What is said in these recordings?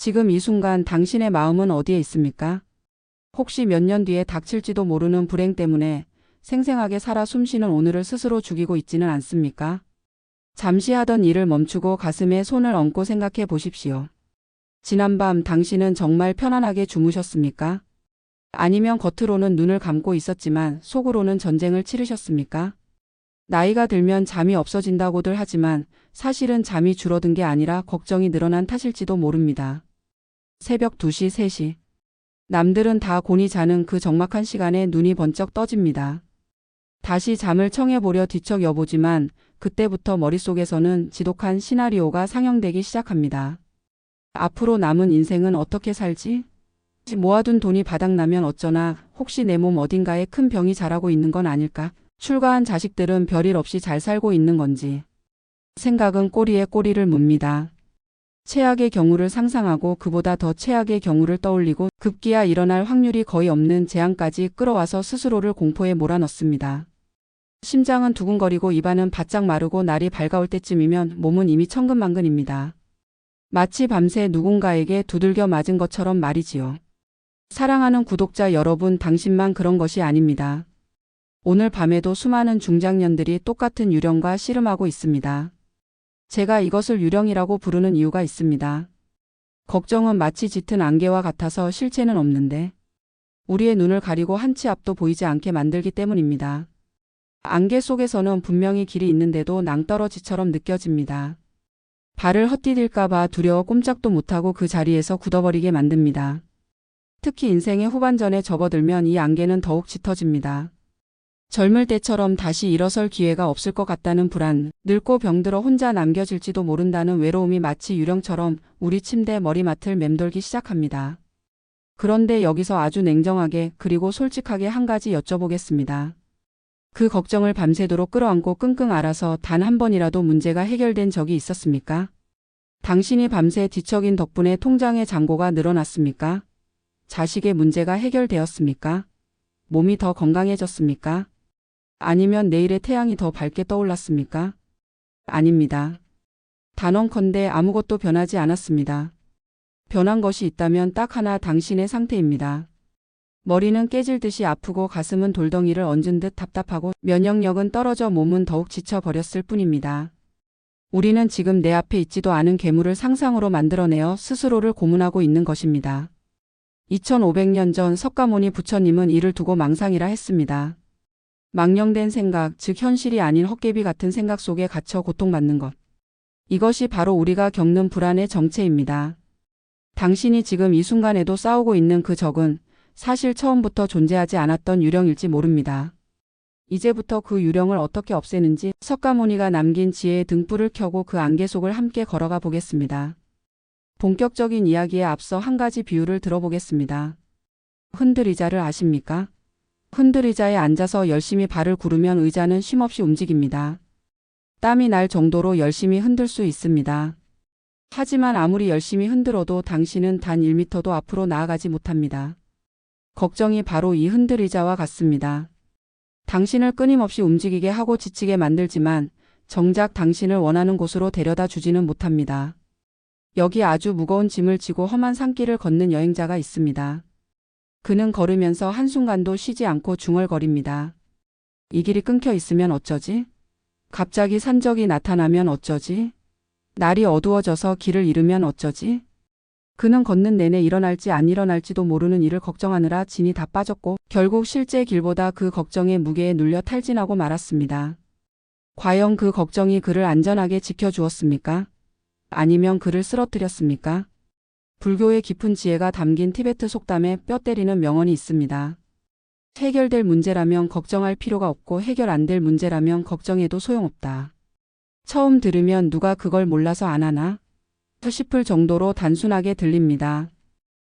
지금 이 순간 당신의 마음은 어디에 있습니까? 혹시 몇 년 뒤에 닥칠지도 모르는 불행 때문에 생생하게 살아 숨쉬는 오늘을 스스로 죽이고 있지는 않습니까? 잠시 하던 일을 멈추고 가슴에 손을 얹고 생각해 보십시오. 지난밤 당신은 정말 편안하게 주무셨습니까? 아니면 겉으로는 눈을 감고 있었지만 속으로는 전쟁을 치르셨습니까? 나이가 들면 잠이 없어진다고들 하지만 사실은 잠이 줄어든 게 아니라 걱정이 늘어난 탓일지도 모릅니다. 새벽 2시, 3시. 남들은 다 곤히 자는 그 적막한 시간에 눈이 번쩍 떠집니다. 다시 잠을 청해보려 뒤척여보지만 그때부터 머릿속에서는 지독한 시나리오가 상영되기 시작합니다. 앞으로 남은 인생은 어떻게 살지? 모아둔 돈이 바닥나면 어쩌나, 혹시 내 몸 어딘가에 큰 병이 자라고 있는 건 아닐까? 출가한 자식들은 별일 없이 잘 살고 있는 건지. 생각은 꼬리에 꼬리를 묻니다. 최악의 경우를 상상하고 그보다 더 최악의 경우를 떠올리고 급기야 일어날 확률이 거의 없는 재앙까지 끌어와서 스스로를 공포에 몰아넣습니다. 심장은 두근거리고 입안은 바짝 마르고 날이 밝아올 때쯤이면 몸은 이미 천근만근입니다. 마치 밤새 누군가에게 두들겨 맞은 것처럼 말이지요. 사랑하는 구독자 여러분, 당신만 그런 것이 아닙니다. 오늘 밤에도 수많은 중장년들이 똑같은 유령과 씨름하고 있습니다. 제가 이것을 유령이라고 부르는 이유가 있습니다. 걱정은 마치 짙은 안개와 같아서 실체는 없는데 우리의 눈을 가리고 한 치 앞도 보이지 않게 만들기 때문입니다. 안개 속에서는 분명히 길이 있는데도 낭떠러지처럼 느껴집니다. 발을 헛디딜까봐 두려워 꼼짝도 못하고 그 자리에서 굳어버리게 만듭니다. 특히 인생의 후반전에 접어들면 이 안개는 더욱 짙어집니다. 젊을 때처럼 다시 일어설 기회가 없을 것 같다는 불안, 늙고 병들어 혼자 남겨질지도 모른다는 외로움이 마치 유령처럼 우리 침대 머리맡을 맴돌기 시작합니다. 그런데 여기서 아주 냉정하게 그리고 솔직하게 한 가지 여쭤보겠습니다. 그 걱정을 밤새도록 끌어안고 끙끙 앓아서 단 한 번이라도 문제가 해결된 적이 있었습니까? 당신이 밤새 뒤척인 덕분에 통장의 잔고가 늘어났습니까? 자식의 문제가 해결되었습니까? 몸이 더 건강해졌습니까? 아니면 내일의 태양이 더 밝게 떠올랐습니까? 아닙니다. 단언컨대 아무것도 변하지 않았습니다. 변한 것이 있다면 딱 하나, 당신의 상태입니다. 머리는 깨질 듯이 아프고 가슴은 돌덩이를 얹은 듯 답답하고 면역력은 떨어져 몸은 더욱 지쳐버렸을 뿐입니다. 우리는 지금 내 앞에 있지도 않은 괴물을 상상으로 만들어내어 스스로를 고문하고 있는 것입니다. 2500년 전 석가모니 부처님은 이를 두고 망상이라 했습니다. 망령된 생각, 즉 현실이 아닌 헛개비 같은 생각 속에 갇혀 고통받는 것. 이것이 바로 우리가 겪는 불안의 정체입니다. 당신이 지금 이 순간에도 싸우고 있는 그 적은 사실 처음부터 존재하지 않았던 유령일지 모릅니다. 이제부터 그 유령을 어떻게 없애는지 석가모니가 남긴 지혜의 등불을 켜고 그 안개 속을 함께 걸어가 보겠습니다. 본격적인 이야기에 앞서 한 가지 비유를 들어보겠습니다. 흔들의자를 아십니까? 흔들의자에 앉아서 열심히 발을 구르면 의자는 쉼없이 움직입니다. 땀이 날 정도로 열심히 흔들 수 있습니다. 하지만 아무리 열심히 흔들어도 당신은 단 1m도 앞으로 나아가지 못합니다. 걱정이 바로 이 흔들의자와 같습니다. 당신을 끊임없이 움직이게 하고 지치게 만들지만 정작 당신을 원하는 곳으로 데려다 주지는 못합니다. 여기 아주 무거운 짐을 지고 험한 산길을 걷는 여행자가 있습니다. 그는 걸으면서 한순간도 쉬지 않고 중얼거립니다. 이 길이 끊겨 있으면 어쩌지? 갑자기 산적이 나타나면 어쩌지? 날이 어두워져서 길을 잃으면 어쩌지? 그는 걷는 내내 일어날지 안 일어날지도 모르는 일을 걱정하느라 진이 다 빠졌고 결국 실제 길보다 그 걱정의 무게에 눌려 탈진하고 말았습니다. 과연 그 걱정이 그를 안전하게 지켜주었습니까? 아니면 그를 쓰러뜨렸습니까? 불교의 깊은 지혜가 담긴 티베트 속담에 뼈 때리는 명언이 있습니다. 해결될 문제라면 걱정할 필요가 없고 해결 안 될 문제라면 걱정해도 소용없다. 처음 들으면 누가 그걸 몰라서 안 하나? 싶을 정도로 단순하게 들립니다.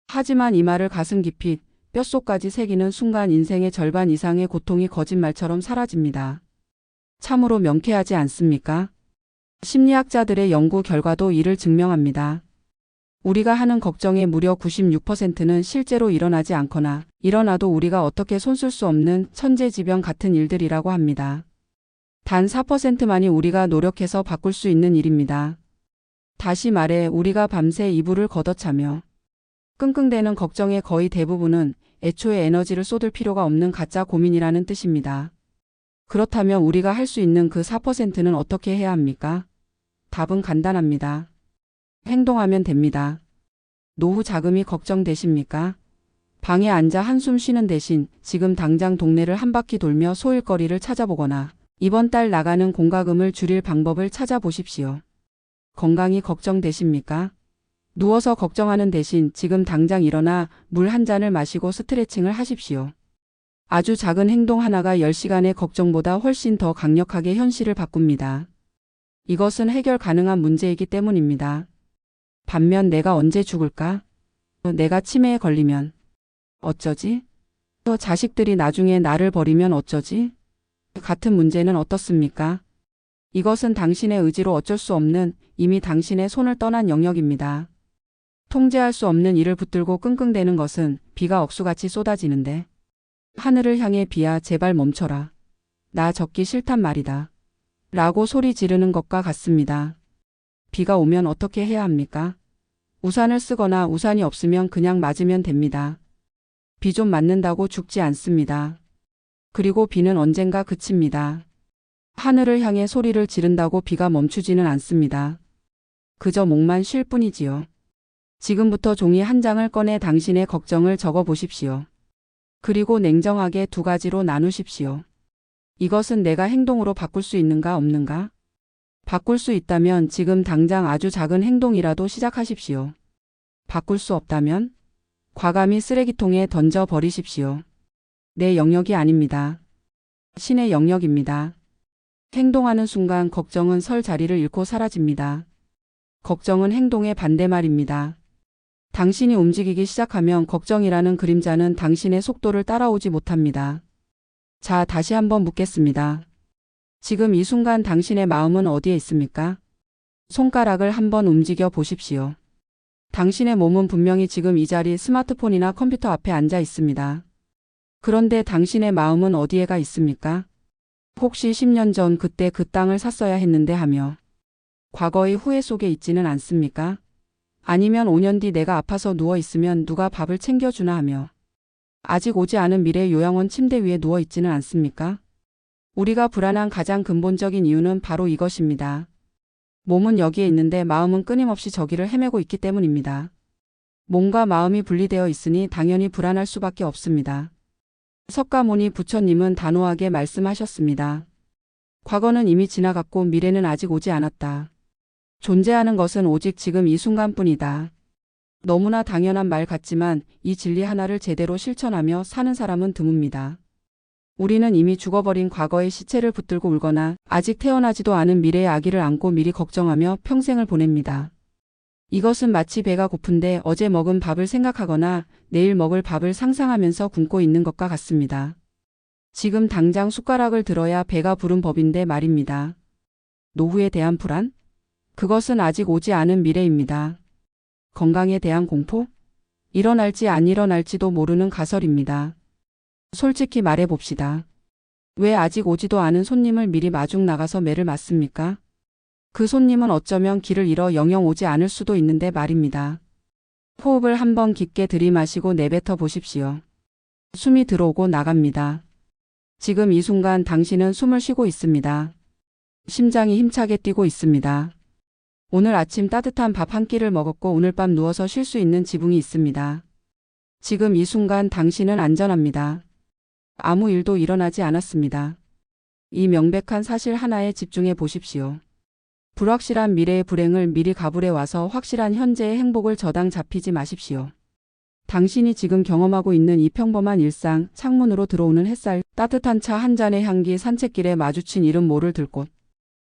하지만 이 말을 가슴 깊이 뼛속까지 새기는 순간 인생의 절반 이상의 고통이 거짓말처럼 사라집니다. 참으로 명쾌하지 않습니까? 심리학자들의 연구 결과도 이를 증명합니다. 우리가 하는 걱정의 무려 96%는 실제로 일어나지 않거나 일어나도 우리가 어떻게 손쓸 수 없는 천재지변 같은 일들이라고 합니다. 단 4%만이 우리가 노력해서 바꿀 수 있는 일입니다. 다시 말해 우리가 밤새 이불을 걷어차며 끙끙대는 걱정의 거의 대부분은 애초에 에너지를 쏟을 필요가 없는 가짜 고민이라는 뜻입니다. 그렇다면 우리가 할 수 있는 그 4%는 어떻게 해야 합니까? 답은 간단합니다. 행동하면 됩니다. 노후 자금이 걱정되십니까? 방에 앉아 한숨 쉬는 대신 지금 당장 동네를 한 바퀴 돌며 소일거리를 찾아보거나 이번 달 나가는 공과금을 줄일 방법을 찾아보십시오. 건강이 걱정되십니까? 누워서 걱정하는 대신 지금 당장 일어나 물 한 잔을 마시고 스트레칭을 하십시오. 아주 작은 행동 하나가 10시간의 걱정보다 훨씬 더 강력하게 현실을 바꿉니다. 이것은 해결 가능한 문제이기 때문입니다. 반면 내가 언제 죽을까? 내가 치매에 걸리면 어쩌지? 자식들이 나중에 나를 버리면 어쩌지? 같은 문제는 어떻습니까? 이것은 당신의 의지로 어쩔 수 없는 이미 당신의 손을 떠난 영역입니다. 통제할 수 없는 일을 붙들고 끙끙대는 것은 비가 억수같이 쏟아지는데 하늘을 향해 비야 제발 멈춰라. 나 젖기 싫단 말이다. 라고 소리 지르는 것과 같습니다. 비가 오면 어떻게 해야 합니까? 우산을 쓰거나 우산이 없으면 그냥 맞으면 됩니다. 비 좀 맞는다고 죽지 않습니다. 그리고 비는 언젠가 그칩니다. 하늘을 향해 소리를 지른다고 비가 멈추지는 않습니다. 그저 목만 쉴 뿐이지요. 지금부터 종이 한 장을 꺼내 당신의 걱정을 적어 보십시오. 그리고 냉정하게 두 가지로 나누십시오. 이것은 내가 행동으로 바꿀 수 있는가 없는가? 바꿀 수 있다면 지금 당장 아주 작은 행동이라도 시작하십시오. 바꿀 수 없다면 과감히 쓰레기통에 던져 버리십시오. 내 영역이 아닙니다. 신의 영역입니다. 행동하는 순간 걱정은 설 자리를 잃고 사라집니다. 걱정은 행동의 반대말입니다. 당신이 움직이기 시작하면 걱정이라는 그림자는 당신의 속도를 따라오지 못합니다. 자, 다시 한번 묻겠습니다. 지금 이 순간 당신의 마음은 어디에 있습니까? 손가락을 한번 움직여 보십시오. 당신의 몸은 분명히 지금 이 자리 스마트폰이나 컴퓨터 앞에 앉아 있습니다. 그런데 당신의 마음은 어디에가 있습니까? 혹시 10년 전 그때 그 땅을 샀어야 했는데 하며 과거의 후회 속에 있지는 않습니까? 아니면 5년 뒤 내가 아파서 누워 있으면 누가 밥을 챙겨주나 하며 아직 오지 않은 미래 요양원 침대 위에 누워 있지는 않습니까? 우리가 불안한 가장 근본적인 이유는 바로 이것입니다. 몸은 여기에 있는데 마음은 끊임없이 저기를 헤매고 있기 때문입니다. 몸과 마음이 분리되어 있으니 당연히 불안할 수밖에 없습니다. 석가모니 부처님은 단호하게 말씀하셨습니다. 과거는 이미 지나갔고 미래는 아직 오지 않았다. 존재하는 것은 오직 지금 이 순간뿐이다. 너무나 당연한 말 같지만 이 진리 하나를 제대로 실천하며 사는 사람은 드뭅니다. 우리는 이미 죽어버린 과거의 시체를 붙들고 울거나 아직 태어나지도 않은 미래의 아기를 안고 미리 걱정하며 평생을 보냅니다. 이것은 마치 배가 고픈데 어제 먹은 밥을 생각하거나 내일 먹을 밥을 상상하면서 굶고 있는 것과 같습니다. 지금 당장 숟가락을 들어야 배가 부른 법인데 말입니다. 노후에 대한 불안? 그것은 아직 오지 않은 미래입니다. 건강에 대한 공포? 일어날지 안 일어날지도 모르는 가설입니다. 솔직히 말해봅시다. 왜 아직 오지도 않은 손님을 미리 마중 나가서 매를 맞습니까? 그 손님은 어쩌면 길을 잃어 영영 오지 않을 수도 있는데 말입니다. 호흡을 한번 깊게 들이마시고 내뱉어 보십시오. 숨이 들어오고 나갑니다. 지금 이 순간 당신은 숨을 쉬고 있습니다. 심장이 힘차게 뛰고 있습니다. 오늘 아침 따뜻한 밥 한 끼를 먹었고 오늘 밤 누워서 쉴 수 있는 지붕이 있습니다. 지금 이 순간 당신은 안전합니다. 아무 일도 일어나지 않았습니다. 이 명백한 사실 하나에 집중해 보십시오. 불확실한 미래의 불행을 미리 가불해 와서 확실한 현재의 행복을 저당 잡히지 마십시오. 당신이 지금 경험하고 있는 이 평범한 일상, 창문으로 들어오는 햇살, 따뜻한 차 한 잔의 향기, 산책길에 마주친 이름 모를 들꽃.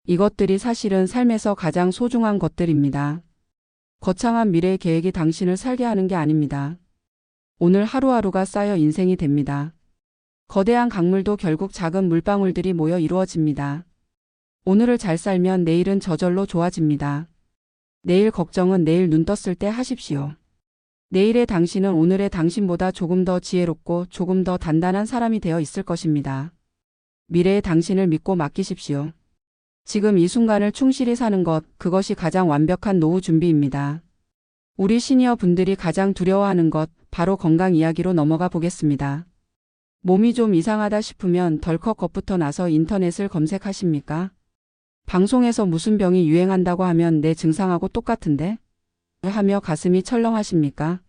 이것들이 사실은 삶에서 가장 소중한 것들입니다. 거창한 미래의 계획이 당신을 살게 하는 게 아닙니다. 오늘 하루하루가 쌓여 인생이 됩니다. 거대한 강물도 결국 작은 물방울들이 모여 이루어집니다. 오늘을 잘 살면 내일은 저절로 좋아집니다. 내일 걱정은 내일 눈 떴을 때 하십시오. 내일의 당신은 오늘의 당신보다 조금 더 지혜롭고 조금 더 단단한 사람이 되어 있을 것입니다. 미래의 당신을 믿고 맡기십시오. 지금 이 순간을 충실히 사는 것, 그것이 가장 완벽한 노후 준비입니다. 우리 시니어 분들이 가장 두려워하는 것, 바로 건강 이야기로 넘어가 보겠습니다. 몸이 좀 이상하다 싶으면 덜컥 겁부터 나서 인터넷을 검색하십니까? 방송에서 무슨 병이 유행한다고 하면 내 증상하고 똑같은데? 하며 가슴이 철렁하십니까?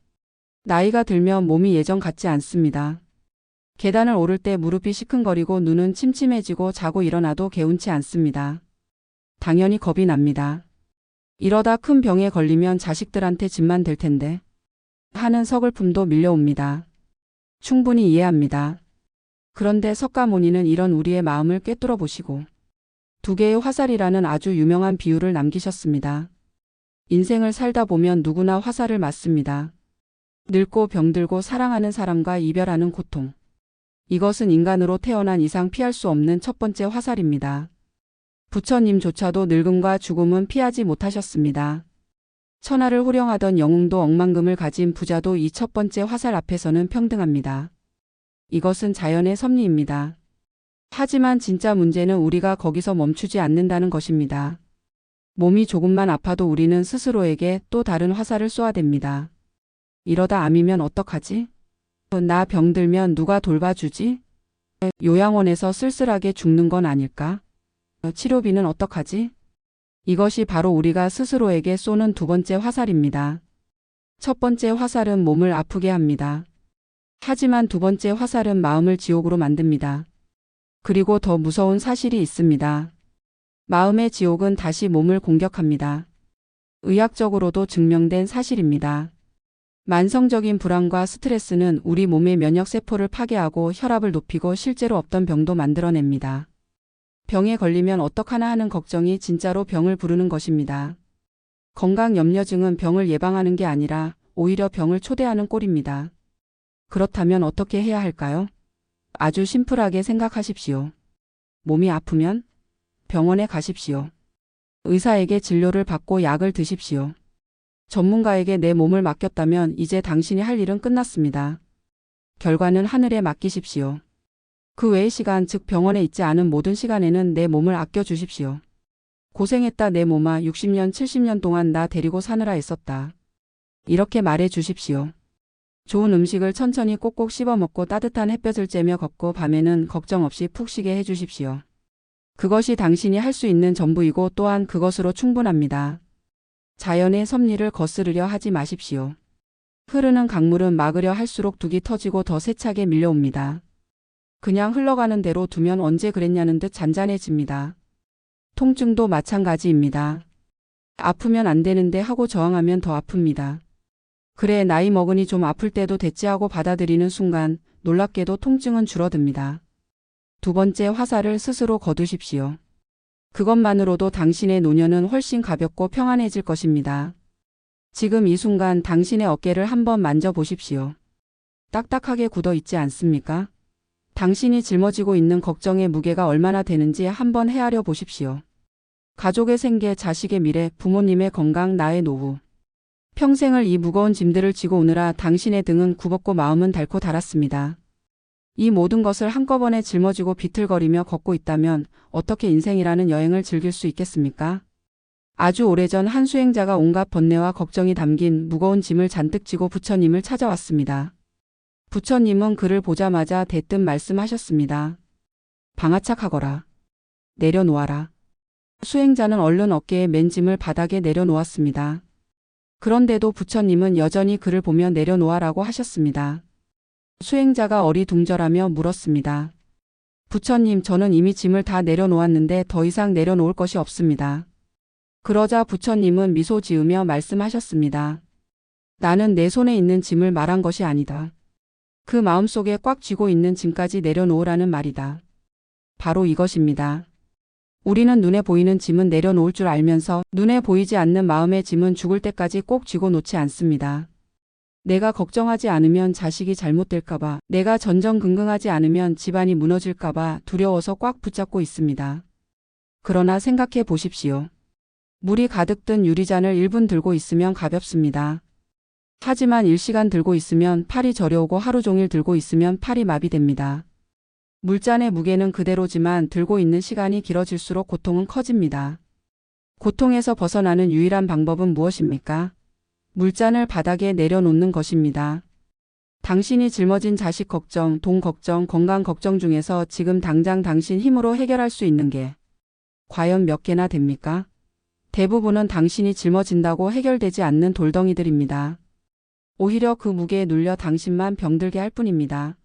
나이가 들면 몸이 예전 같지 않습니다. 계단을 오를 때 무릎이 시큰거리고 눈은 침침해지고 자고 일어나도 개운치 않습니다. 당연히 겁이 납니다. 이러다 큰 병에 걸리면 자식들한테 짐만 될 텐데 하는 서글픔도 밀려옵니다. 충분히 이해합니다. 그런데 석가모니는 이런 우리의 마음을 꿰뚫어 보시고 두 개의 화살이라는 아주 유명한 비유를 남기셨습니다. 인생을 살다 보면 누구나 화살을 맞습니다. 늙고 병들고 사랑하는 사람과 이별하는 고통. 이것은 인간으로 태어난 이상 피할 수 없는 첫 번째 화살입니다. 부처님조차도 늙음과 죽음은 피하지 못하셨습니다. 천하를 호령하던 영웅도 억만금을 가진 부자도 이 첫 번째 화살 앞에서는 평등합니다. 이것은 자연의 섭리입니다. 하지만 진짜 문제는 우리가 거기서 멈추지 않는다는 것입니다. 몸이 조금만 아파도 우리는 스스로에게 또 다른 화살을 쏘아댑니다. 이러다 암이면 어떡하지? 나 병들면 누가 돌봐주지? 요양원에서 쓸쓸하게 죽는 건 아닐까? 치료비는 어떡하지? 이것이 바로 우리가 스스로에게 쏘는 두 번째 화살입니다. 첫 번째 화살은 몸을 아프게 합니다. 하지만 두 번째 화살은 마음을 지옥으로 만듭니다. 그리고 더 무서운 사실이 있습니다. 마음의 지옥은 다시 몸을 공격합니다. 의학적으로도 증명된 사실입니다. 만성적인 불안과 스트레스는 우리 몸의 면역세포를 파괴하고 혈압을 높이고 실제로 없던 병도 만들어냅니다. 병에 걸리면 어떡하나 하는 걱정이 진짜로 병을 부르는 것입니다. 건강염려증은 병을 예방하는 게 아니라 오히려 병을 초대하는 꼴입니다. 그렇다면 어떻게 해야 할까요? 아주 심플하게 생각하십시오. 몸이 아프면 병원에 가십시오. 의사에게 진료를 받고 약을 드십시오. 전문가에게 내 몸을 맡겼다면 이제 당신이 할 일은 끝났습니다. 결과는 하늘에 맡기십시오. 그 외의 시간, 즉 병원에 있지 않은 모든 시간에는 내 몸을 아껴주십시오. 고생했다 내 몸아, 60년, 70년 동안 나 데리고 사느라 애썼다. 이렇게 말해 주십시오. 좋은 음식을 천천히 꼭꼭 씹어 먹고 따뜻한 햇볕을 쬐며 걷고 밤에는 걱정 없이 푹 쉬게 해주십시오. 그것이 당신이 할 수 있는 전부이고 또한 그것으로 충분합니다. 자연의 섭리를 거스르려 하지 마십시오. 흐르는 강물은 막으려 할수록 둑이 터지고 더 세차게 밀려옵니다. 그냥 흘러가는 대로 두면 언제 그랬냐는 듯 잔잔해집니다. 통증도 마찬가지입니다. 아프면 안 되는데 하고 저항하면 더 아픕니다. 그래, 나이 먹으니 좀 아플 때도 됐지 하고 받아들이는 순간 놀랍게도 통증은 줄어듭니다. 두 번째 화살을 스스로 거두십시오. 그것만으로도 당신의 노년은 훨씬 가볍고 평안해질 것입니다. 지금 이 순간 당신의 어깨를 한번 만져보십시오. 딱딱하게 굳어 있지 않습니까? 당신이 짊어지고 있는 걱정의 무게가 얼마나 되는지 한번 헤아려 보십시오. 가족의 생계, 자식의 미래, 부모님의 건강, 나의 노후. 평생을 이 무거운 짐들을 지고 오느라 당신의 등은 굽었고 마음은 닳고 닳았습니다. 이 모든 것을 한꺼번에 짊어지고 비틀거리며 걷고 있다면 어떻게 인생이라는 여행을 즐길 수 있겠습니까? 아주 오래전 한 수행자가 온갖 번뇌와 걱정이 담긴 무거운 짐을 잔뜩 지고 부처님을 찾아왔습니다. 부처님은 그를 보자마자 대뜸 말씀하셨습니다. 방아착하거라. 내려놓아라. 수행자는 얼른 어깨에 맨 짐을 바닥에 내려놓았습니다. 그런데도 부처님은 여전히 그를 보며 내려놓아라고 하셨습니다. 수행자가 어리둥절하며 물었습니다. 부처님, 저는 이미 짐을 다 내려놓았는데 더 이상 내려놓을 것이 없습니다. 그러자 부처님은 미소 지으며 말씀하셨습니다. 나는 내 손에 있는 짐을 말한 것이 아니다. 그 마음속에 꽉 쥐고 있는 짐까지 내려놓으라는 말이다. 바로 이것입니다. 우리는 눈에 보이는 짐은 내려놓을 줄 알면서 눈에 보이지 않는 마음의 짐은 죽을 때까지 꼭 쥐고 놓지 않습니다. 내가 걱정하지 않으면 자식이 잘못될까봐, 내가 전전긍긍하지 않으면 집안이 무너질까봐 두려워서 꽉 붙잡고 있습니다. 그러나 생각해 보십시오. 물이 가득 든 유리잔을 1분 들고 있으면 가볍습니다. 하지만 1시간 들고 있으면 팔이 저려오고 하루 종일 들고 있으면 팔이 마비됩니다. 물잔의 무게는 그대로지만 들고 있는 시간이 길어질수록 고통은 커집니다. 고통에서 벗어나는 유일한 방법은 무엇입니까? 물잔을 바닥에 내려놓는 것입니다. 당신이 짊어진 자식 걱정, 돈 걱정, 건강 걱정 중에서 지금 당장 당신 힘으로 해결할 수 있는 게 과연 몇 개나 됩니까? 대부분은 당신이 짊어진다고 해결되지 않는 돌덩이들입니다. 오히려 그 무게에 눌려 당신만 병들게 할 뿐입니다.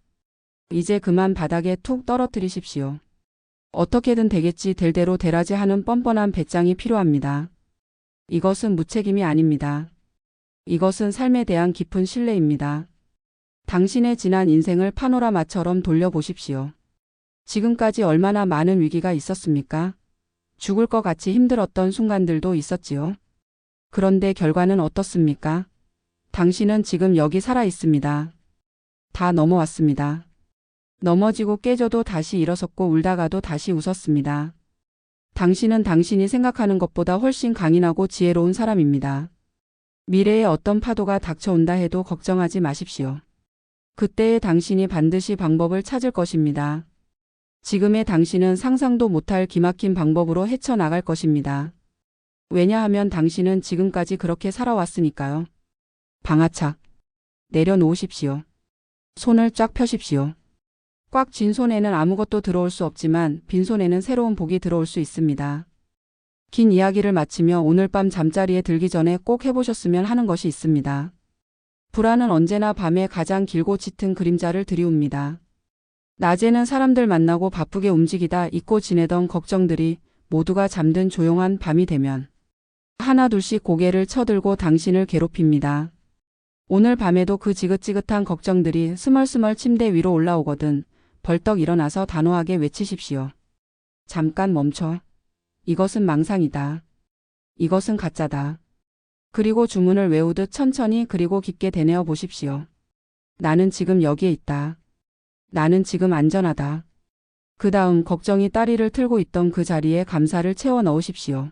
이제 그만 바닥에 툭 떨어뜨리십시오. 어떻게든 되겠지 될 대로 되라지 하는 뻔뻔한 배짱이 필요합니다. 이것은 무책임이 아닙니다. 이것은 삶에 대한 깊은 신뢰입니다. 당신의 지난 인생을 파노라마처럼 돌려보십시오. 지금까지 얼마나 많은 위기가 있었습니까? 죽을 것 같이 힘들었던 순간들도 있었지요. 그런데 결과는 어떻습니까? 당신은 지금 여기 살아 있습니다. 다 넘어왔습니다. 넘어지고 깨져도 다시 일어섰고 울다가도 다시 웃었습니다. 당신은 당신이 생각하는 것보다 훨씬 강인하고 지혜로운 사람입니다. 미래에 어떤 파도가 닥쳐온다 해도 걱정하지 마십시오. 그때의 당신이 반드시 방법을 찾을 것입니다. 지금의 당신은 상상도 못할 기막힌 방법으로 헤쳐나갈 것입니다. 왜냐하면 당신은 지금까지 그렇게 살아왔으니까요. 방아착. 내려놓으십시오. 손을 쫙 펴십시오. 꽉 쥔 손에는 아무것도 들어올 수 없지만 빈손에는 새로운 복이 들어올 수 있습니다. 긴 이야기를 마치며 오늘 밤 잠자리에 들기 전에 꼭 해보셨으면 하는 것이 있습니다. 불안은 언제나 밤에 가장 길고 짙은 그림자를 들이웁니다. 낮에는 사람들 만나고 바쁘게 움직이다 잊고 지내던 걱정들이 모두가 잠든 조용한 밤이 되면 하나둘씩 고개를 쳐들고 당신을 괴롭힙니다. 오늘 밤에도 그 지긋지긋한 걱정들이 스멀스멀 침대 위로 올라오거든 벌떡 일어나서 단호하게 외치십시오. 잠깐 멈춰. 이것은 망상이다. 이것은 가짜다. 그리고 주문을 외우듯 천천히 그리고 깊게 되뇌어 보십시오. 나는 지금 여기에 있다. 나는 지금 안전하다. 그 다음 걱정이 다리를 틀고 있던 그 자리에 감사를 채워 넣으십시오.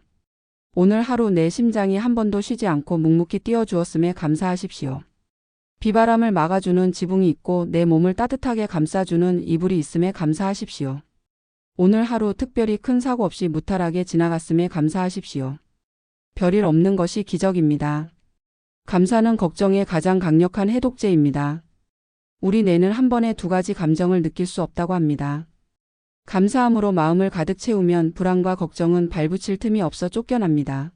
오늘 하루 내 심장이 한 번도 쉬지 않고 묵묵히 뛰어주었음에 감사하십시오. 비바람을 막아주는 지붕이 있고 내 몸을 따뜻하게 감싸주는 이불이 있음에 감사하십시오. 오늘 하루 특별히 큰 사고 없이 무탈하게 지나갔음에 감사하십시오. 별일 없는 것이 기적입니다. 감사는 걱정의 가장 강력한 해독제입니다. 우리 뇌는 한 번에 두 가지 감정을 느낄 수 없다고 합니다. 감사함으로 마음을 가득 채우면 불안과 걱정은 발붙일 틈이 없어 쫓겨납니다.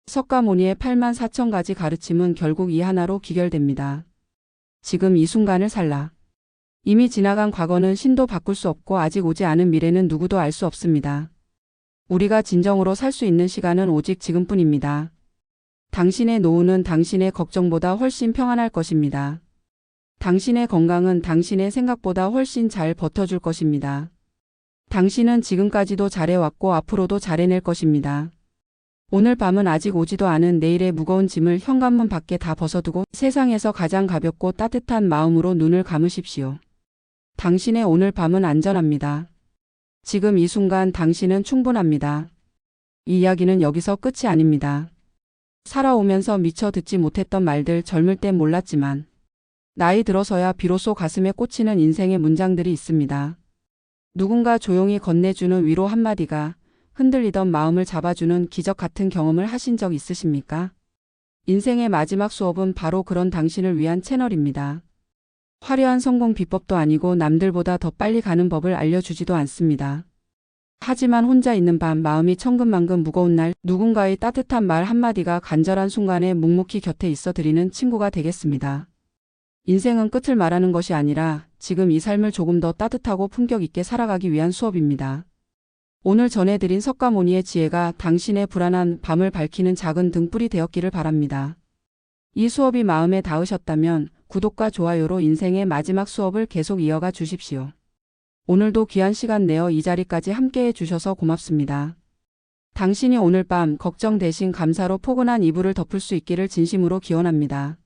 석가모니의 84,000가지 가르침은 결국 이 하나로 귀결됩니다. 지금 이 순간을 살라. 이미 지나간 과거는 신도 바꿀 수 없고 아직 오지 않은 미래는 누구도 알 수 없습니다. 우리가 진정으로 살 수 있는 시간은 오직 지금뿐입니다. 당신의 노후는 당신의 걱정보다 훨씬 평안할 것입니다. 당신의 건강은 당신의 생각보다 훨씬 잘 버텨줄 것입니다. 당신은 지금까지도 잘해왔고 앞으로도 잘해낼 것입니다. 오늘 밤은 아직 오지도 않은 내일의 무거운 짐을 현관문 밖에 다 벗어두고 세상에서 가장 가볍고 따뜻한 마음으로 눈을 감으십시오. 당신의 오늘 밤은 안전합니다. 지금 이 순간 당신은 충분합니다. 이 이야기는 여기서 끝이 아닙니다. 살아오면서 미처 듣지 못했던 말들 젊을 땐 몰랐지만 나이 들어서야 비로소 가슴에 꽂히는 인생의 문장들이 있습니다. 누군가 조용히 건네주는 위로 한마디가 흔들리던 마음을 잡아주는 기적 같은 경험을 하신 적 있으십니까? 인생의 마지막 수업은 바로 그런 당신을 위한 채널입니다. 화려한 성공 비법도 아니고 남들보다 더 빨리 가는 법을 알려주지도 않습니다. 하지만 혼자 있는 밤 마음이 천근만근 무거운 날 누군가의 따뜻한 말 한마디가 간절한 순간에 묵묵히 곁에 있어 드리는 친구가 되겠습니다. 인생은 끝을 말하는 것이 아니라 지금 이 삶을 조금 더 따뜻하고 품격 있게 살아가기 위한 수업입니다. 오늘 전해드린 석가모니의 지혜가 당신의 불안한 밤을 밝히는 작은 등불이 되었기를 바랍니다. 이 수업이 마음에 닿으셨다면 구독과 좋아요로 인생의 마지막 수업을 계속 이어가 주십시오. 오늘도 귀한 시간 내어 이 자리까지 함께해 주셔서 고맙습니다. 당신이 오늘 밤 걱정 대신 감사로 포근한 이불을 덮을 수 있기를 진심으로 기원합니다.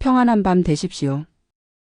평안한 밤 되십시오.